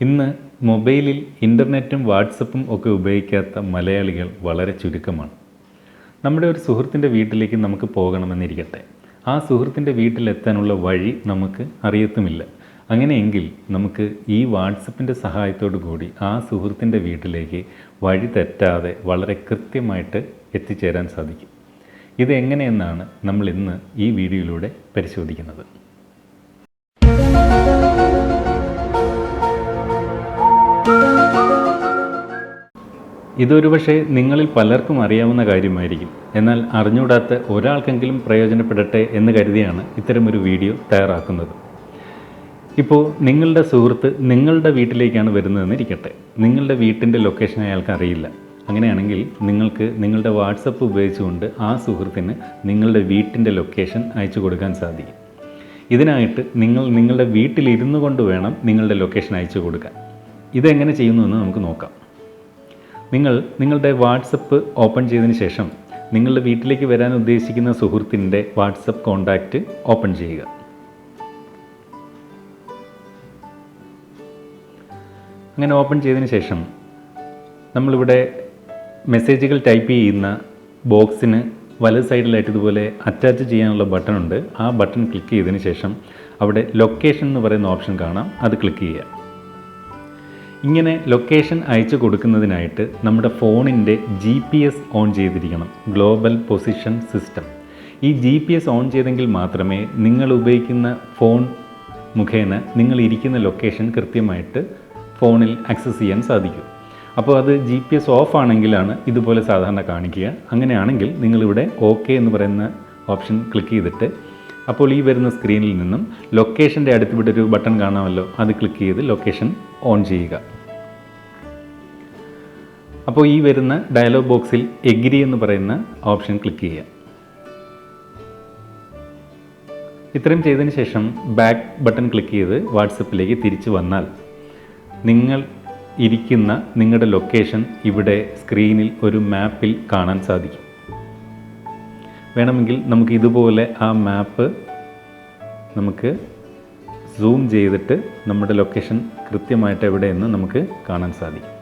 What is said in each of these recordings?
ഇന്ന് മൊബൈലിൽ ഇൻ്റർനെറ്റും വാട്സപ്പും ഒക്കെ ഉപയോഗിക്കാത്ത മലയാളികൾ വളരെ ചുരുക്കമാണ്. നമ്മുടെ ഒരു സുഹൃത്തിൻ്റെ വീട്ടിലേക്ക് നമുക്ക് പോകണമെന്നിരിക്കട്ടെ, ആ സുഹൃത്തിൻ്റെ വീട്ടിലെത്താനുള്ള വഴി നമുക്ക് അറിയത്തുമില്ല. അങ്ങനെയെങ്കിൽ നമുക്ക് ഈ വാട്സപ്പിൻ്റെ സഹായത്തോടു കൂടി ആ സുഹൃത്തിൻ്റെ വീട്ടിലേക്ക് വഴി തെറ്റാതെ വളരെ കൃത്യമായിട്ട് എത്തിച്ചേരാൻ സാധിക്കും. ഇതെങ്ങനെയെന്നാണ് നമ്മൾ ഇന്ന് ഈ വീഡിയോയിലൂടെ പരിശോധിക്കുന്നത്. ഇതൊരു പക്ഷേ നിങ്ങളിൽ പലർക്കും അറിയാവുന്ന കാര്യമായിരിക്കും. എന്നാൽ അറിഞ്ഞുകൂടാത്ത ഒരാൾക്കെങ്കിലും പ്രയോജനപ്പെടട്ടെ എന്ന് കരുതിയാണ് ഇത്തരമൊരു വീഡിയോ തയ്യാറാക്കുന്നത്. ഇപ്പോൾ നിങ്ങളുടെ സുഹൃത്ത് നിങ്ങളുടെ വീട്ടിലേക്കാണ് വരുന്നതെന്നിരിക്കട്ടെ. നിങ്ങളുടെ വീട്ടിൻ്റെ ലൊക്കേഷൻ അയാൾക്ക് അറിയില്ല. അങ്ങനെയാണെങ്കിൽ നിങ്ങൾക്ക് നിങ്ങളുടെ വാട്സപ്പ് ഉപയോഗിച്ചുകൊണ്ട് ആ സുഹൃത്തിന് നിങ്ങളുടെ വീട്ടിൻ്റെ ലൊക്കേഷൻ അയച്ചു കൊടുക്കാൻ സാധിക്കും. ഇതിനായിട്ട് നിങ്ങളുടെ വീട്ടിലിരുന്നു കൊണ്ട് വേണം നിങ്ങളുടെ ലൊക്കേഷൻ അയച്ചു കൊടുക്കാൻ. ഇതെങ്ങനെ ചെയ്യുന്നുവെന്ന് നമുക്ക് നോക്കാം. നിങ്ങളുടെ വാട്സപ്പ് ഓപ്പൺ ചെയ്തതിന് ശേഷം നിങ്ങളുടെ വീട്ടിലേക്ക് വരാൻ ഉദ്ദേശിക്കുന്ന സുഹൃത്തിൻ്റെ വാട്സപ്പ് കോൺടാക്റ്റ് ഓപ്പൺ ചെയ്യുക. അങ്ങനെ ഓപ്പൺ ചെയ്തതിന് ശേഷം നമ്മളിവിടെ മെസ്സേജുകൾ ടൈപ്പ് ചെയ്യുന്ന ബോക്സിന് വലത് സൈഡിലായിട്ട് ഇതുപോലെ അറ്റാച്ച് ചെയ്യാനുള്ള ബട്ടൺ ഉണ്ട്. ആ ബട്ടൺ ക്ലിക്ക് ചെയ്തതിന് ശേഷം അവിടെ ലൊക്കേഷൻ എന്ന് പറയുന്ന ഓപ്ഷൻ കാണാം, അത് ക്ലിക്ക് ചെയ്യുക. ഇങ്ങനെ ലൊക്കേഷൻ അയച്ചു കൊടുക്കുന്നതിനായിട്ട് നമ്മുടെ ഫോണിൻ്റെ GPS ഓൺ ചെയ്തിരിക്കണം, ഗ്ലോബൽ പൊസിഷൻ സിസ്റ്റം. ഈ GPS ഓൺ ചെയ്തെങ്കിൽ മാത്രമേ നിങ്ങൾ ഉപയോഗിക്കുന്ന ഫോൺ മുഖേന നിങ്ങൾ ഇരിക്കുന്ന ലൊക്കേഷൻ കൃത്യമായിട്ട് ഫോണിൽ ആക്സസ് ചെയ്യാൻ സാധിക്കൂ. അപ്പോൾ അത് GPS ഓഫ് ആണെങ്കിലാണ് ഇതുപോലെ സാധാരണ കാണിക്കുക. അങ്ങനെയാണെങ്കിൽ നിങ്ങളിവിടെ ഓക്കെ എന്ന് പറയുന്ന ഓപ്ഷൻ ക്ലിക്ക് ചെയ്തിട്ട് അപ്പോൾ ഈ വരുന്ന സ്ക്രീനിൽ നിന്നും ലൊക്കേഷൻ്റെ അടുത്ത് ഒരു ബട്ടൺ കാണാമല്ലോ, അത് ക്ലിക്ക് ചെയ്ത് ലൊക്കേഷൻ ഓൺ ചെയ്യുക. അപ്പോൾ ഈ വരുന്ന ഡയലോഗ് ബോക്സിൽ എഗ്രി എന്ന് പറയുന്ന ഓപ്ഷൻ ക്ലിക്ക് ചെയ്യുക. ഇത്രയും ചെയ്തതിന് ശേഷം ബാക്ക് ബട്ടൺ ക്ലിക്ക് ചെയ്ത് വാട്സപ്പിലേക്ക് തിരിച്ചു വന്നാൽ നിങ്ങൾ ഇരിക്കുന്ന നിങ്ങളുടെ ലൊക്കേഷൻ ഇവിടെ സ്ക്രീനിൽ ഒരു മാപ്പിൽ കാണാൻ സാധിക്കും. വേണമെങ്കിൽ നമുക്ക് ഇതുപോലെ ആ മാപ്പ് നമുക്ക് സൂം ചെയ്തിട്ട് നമ്മുടെ ലൊക്കേഷൻ കൃത്യമായിട്ട് എവിടെയെന്ന് നമുക്ക് കാണാൻ സാധിക്കും.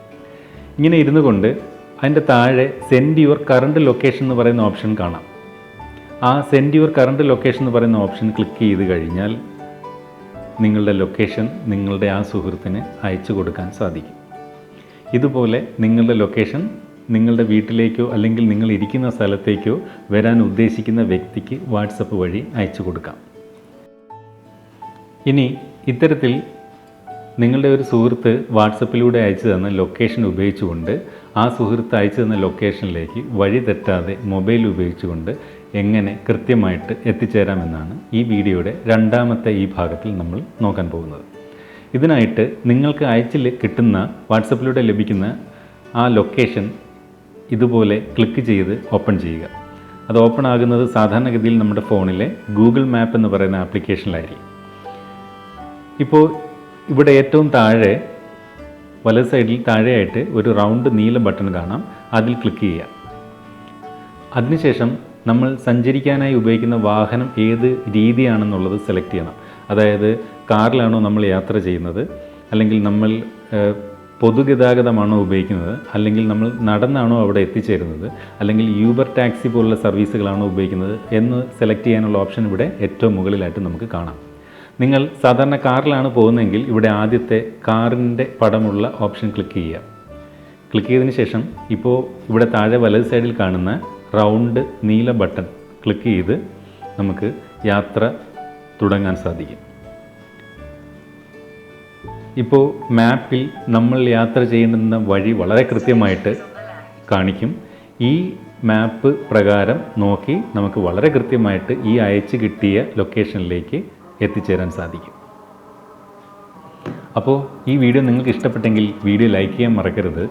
ഇങ്ങനെ ഇരുന്നു കൊണ്ട് അതിൻ്റെ താഴെ സെൻഡ് യുവർ കറണ്ട് ലൊക്കേഷൻ എന്ന് പറയുന്ന ഓപ്ഷൻ കാണാം. ആ സെൻഡ് യുവർ കറണ്ട് ലൊക്കേഷൻ എന്ന് പറയുന്ന ഓപ്ഷൻ ക്ലിക്ക് ചെയ്ത് കഴിഞ്ഞാൽ നിങ്ങളുടെ ലൊക്കേഷൻ നിങ്ങളുടെ ആ സുഹൃത്തിന് അയച്ചു കൊടുക്കാൻ സാധിക്കും. ഇതുപോലെ നിങ്ങളുടെ ലൊക്കേഷൻ നിങ്ങളുടെ വീട്ടിലേക്കോ അല്ലെങ്കിൽ നിങ്ങൾ ഇരിക്കുന്ന സ്ഥലത്തേക്കോ വരാൻ ഉദ്ദേശിക്കുന്ന വ്യക്തിക്ക് വാട്സപ്പ് വഴി അയച്ചു കൊടുക്കാം. ഇനി ഇത്തരത്തിൽ നിങ്ങളുടെ ഒരു സുഹൃത്ത് വാട്സപ്പിലൂടെ അയച്ചു തന്ന ലൊക്കേഷൻ ഉപയോഗിച്ചുകൊണ്ട് ആ സുഹൃത്ത് അയച്ചു തന്ന ലൊക്കേഷനിലേക്ക് വഴി തെറ്റാതെ മൊബൈൽ ഉപയോഗിച്ചുകൊണ്ട് എങ്ങനെ കൃത്യമായിട്ട് എത്തിച്ചേരാമെന്നാണ് ഈ വീഡിയോയുടെ രണ്ടാമത്തെ ഈ ഭാഗത്തിൽ നമ്മൾ നോക്കാൻ പോകുന്നത്. ഇതിനായിട്ട് നിങ്ങൾക്ക് അയച്ച് കിട്ടുന്ന വാട്സപ്പിലൂടെ ലഭിക്കുന്ന ആ ലൊക്കേഷൻ ഇതുപോലെ ക്ലിക്ക് ചെയ്ത് ഓപ്പൺ ചെയ്യുക. അത് ഓപ്പൺ ആകുന്നത് സാധാരണഗതിയിൽ നമ്മുടെ ഫോണിലെ ഗൂഗിൾ മാപ്പ് എന്ന് പറയുന്ന ആപ്ലിക്കേഷനിലായിരിക്കും. ഇപ്പോൾ ഇവിടെ ഏറ്റവും താഴെ വലത് സൈഡിൽ താഴെയായിട്ട് ഒരു റൗണ്ട് നീല ബട്ടൺ കാണാം, അതിൽ ക്ലിക്ക് ചെയ്യുക. അതിനുശേഷം നമ്മൾ സഞ്ചരിക്കാനായി ഉപയോഗിക്കുന്ന വാഹനം ഏത് രീതിയാണെന്നുള്ളത് സെലക്ട് ചെയ്യണം. അതായത് കാറിലാണോ നമ്മൾ യാത്ര ചെയ്യുന്നത്, അല്ലെങ്കിൽ നമ്മൾ പൊതുഗതാഗതമാണോ ഉപയോഗിക്കുന്നത്, അല്ലെങ്കിൽ നമ്മൾ നടന്നാണോ അവിടെ എത്തിച്ചേരുന്നത്, അല്ലെങ്കിൽ യൂബർ ടാക്സി പോലുള്ള സർവീസുകളാണോ ഉപയോഗിക്കുന്നത് എന്ന് സെലക്ട് ചെയ്യാനുള്ള ഓപ്ഷൻ ഇവിടെ ഏറ്റവും മുകളിലായിട്ട് നമുക്ക് കാണാം. നിങ്ങൾ സാധാരണ കാറിലാണ് പോകുന്നതെങ്കിൽ ഇവിടെ ആദ്യത്തെ കാറിൻ്റെ പടമുള്ള ഓപ്ഷൻ ക്ലിക്ക് ചെയ്യുക. ക്ലിക്ക് ചെയ്തതിന് ശേഷം ഇപ്പോൾ ഇവിടെ താഴെ വലത് സൈഡിൽ കാണുന്ന റൗണ്ട് നീല ബട്ടൺ ക്ലിക്ക് ചെയ്ത് നമുക്ക് യാത്ര തുടങ്ങാൻ സാധിക്കും. ഇപ്പോൾ മാപ്പിൽ നമ്മൾ യാത്ര ചെയ്യേണ്ടുന്ന വഴി വളരെ കൃത്യമായിട്ട് കാണിക്കും. ഈ മാപ്പ് പ്രകാരം നോക്കി നമുക്ക് വളരെ കൃത്യമായിട്ട് ഈ അയച്ച് കിട്ടിയ ലൊക്കേഷനിലേക്ക് എത്തിച്ചേരാൻ സാധിക്കും. അപ്പോൾ ഈ വീഡിയോ നിങ്ങൾക്ക് ഇഷ്ടപ്പെട്ടെങ്കിൽ വീഡിയോ ലൈക്ക് ചെയ്യാൻ മറക്കരുത്.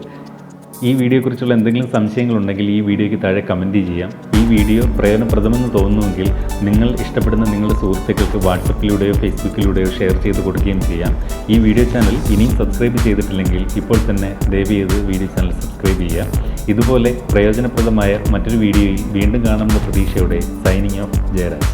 ഈ വീഡിയോയെക്കുറിച്ചുള്ള എന്തെങ്കിലും സംശയങ്ങളുണ്ടെങ്കിൽ ഈ വീഡിയോയ്ക്ക് താഴെ കമൻറ്റ് ചെയ്യാം. ഈ വീഡിയോ പ്രയോജനപ്രദമെന്ന് തോന്നുന്നുവെങ്കിൽ നിങ്ങൾ ഇഷ്ടപ്പെടുന്ന നിങ്ങളുടെ സുഹൃത്തുക്കൾക്ക് വാട്സപ്പിലൂടെയോ ഫേസ്ബുക്കിലൂടെയോ ഷെയർ ചെയ്ത് കൊടുക്കുകയും ചെയ്യാം. ഈ വീഡിയോ ചാനൽ ഇനിയും സബ്സ്ക്രൈബ് ചെയ്തിട്ടില്ലെങ്കിൽ ഇപ്പോൾ തന്നെ ദയവ് ചെയ്ത് വീഡിയോ ചാനൽ സബ്സ്ക്രൈബ് ചെയ്യുക. ഇതുപോലെ പ്രയോജനപ്രദമായ മറ്റൊരു വീഡിയോയിൽ വീണ്ടും കാണാമെന്ന പ്രതീക്ഷയോടെ സൈനിങ് ഓഫ് ജയരാജ്.